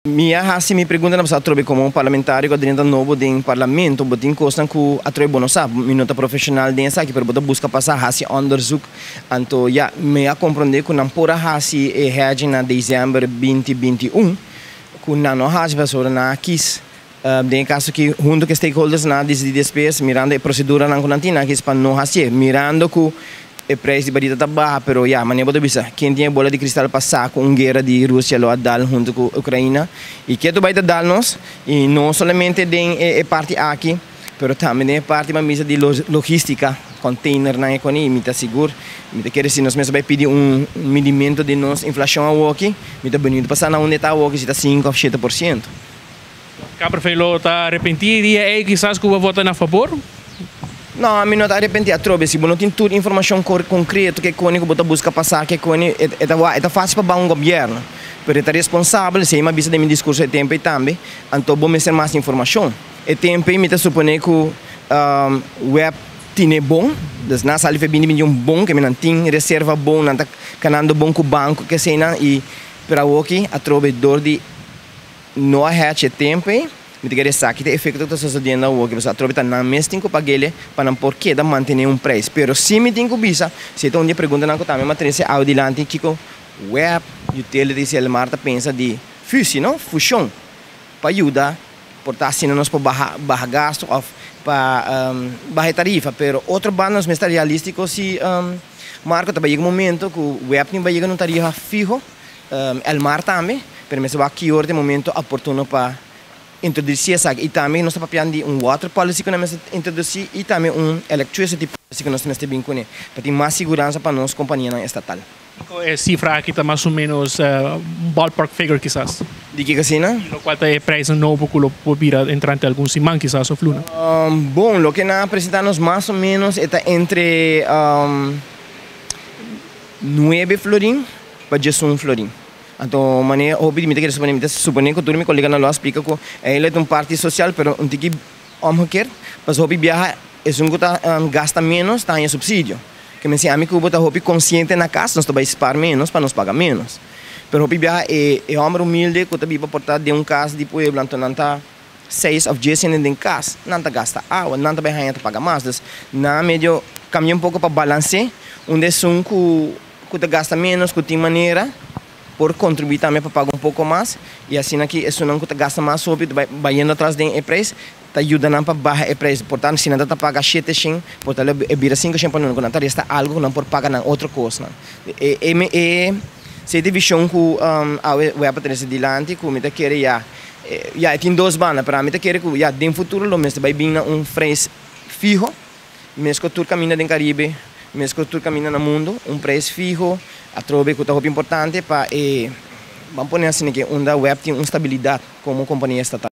Minha hasi me pergunta na trobe como um parlamentário que dentro novo do parlamento, botin costa que a trobe não sabe, minuta profissional dentro aqui para botar busca passar hasi onderzoek, então já me a compreender que não pora hasi é reage na dezembro 2021, que não hasi vassoura na quis, tem caso que junto com stakeholders na despesa mirando a procedura na conantina que para não hasi, mirando que o preço de barita está baixo, mas já, mas pode pensar, quem tinha bola de cristal passar com guerra de Rússia lá dal junto com a Ucrânia, e que tu vai dar nós, e não somente tem a parte aqui, mas também tem a parte de logística, container na economia, me está seguro, me está querendo se nós mesmos vai pedir medimento de nossa inflação aqui, me está bonito passar na onde está aqui, se está 5 ou 7%. Cá prefeito está arrependido e quizás que vai votar a favor? Não, a mim não está arrependido a trobe, se não tem toda informação concreta que cone que bota busca passar que cone é fácil para um governo, mas é responsável se uma vez de meu discurso é tempo e também, então vou ser mais informação. É tempo e me está supondo que o web é bom, das nas ali foi bem bom que me não tem reserva bom, não está canando bom com o banco que sei não e para o que a trobe dor de não é tempo me querer saber que efeito que está sucedendo hoje, você aproveita na mês tem que pagar ele para não porque da manter um preço, mas se me tem que bisa, se tem um dia pergunta na também matriz ao dilante que o web utilities ele marta pensa de fusão para ajudar portar assim nós para barra gasto ou para barra tarifa, pero outro bando nós está realístico se marca também chega um momento que o web não vai chegar num tarifa fijo, el mar também, pero me se vai aqui outro momento oportuno para introduzir essa e também nós estamos falando de water policy que nós introduzir e também electricity policy que nós temos bem com ele para ter mais segurança para nossa companhia estatal. É cifra aqui está mais ou menos ballpark figure quizás. De que assim, né? Qual é o preço novo que pode vir entrante algum simão quizás ou fluna? Bom, o que nós apresentamos mais ou menos está entre 9 florim para 11 florim. Então, maneira hobby me quer suponer que tudo me colega na loja explica que ele é parte social, pero um tiki quer, mas hobby viaja é um que gasta menos, tá em subsídio. Que me diz a mim que o bota hobby consciente na casa, nós vai spar menos para nos pagar menos. Pero hobby viaja é homem humilde que também para portar de casa de pueblo, então não tá 6 ou 10 anos em casa, não tá gasta água, não tá bem pagar mais, então na meio caminha um pouco para balancear, onde é que gasta menos, que tem maneira por contribuir também para pagar um pouco mais e assim aqui isso não gasta mais sobre vai indo atrás do preço está ajudando para baixar o preço portanto se não está pagar 7 portanto é vira 5 para não contar está algo não por pagar na outra coisa se divisão que a web atrás dilante que me quer já tem duas bandas para mim quer que já no futuro lo mesmo vai vir preço fijo mesmo que tudo caminha no Caribe mesmo que tudo caminha no mundo preço fijo a trobe que é importante para vamos pôr assim que a web tem uma estabilidade como companhia estatal.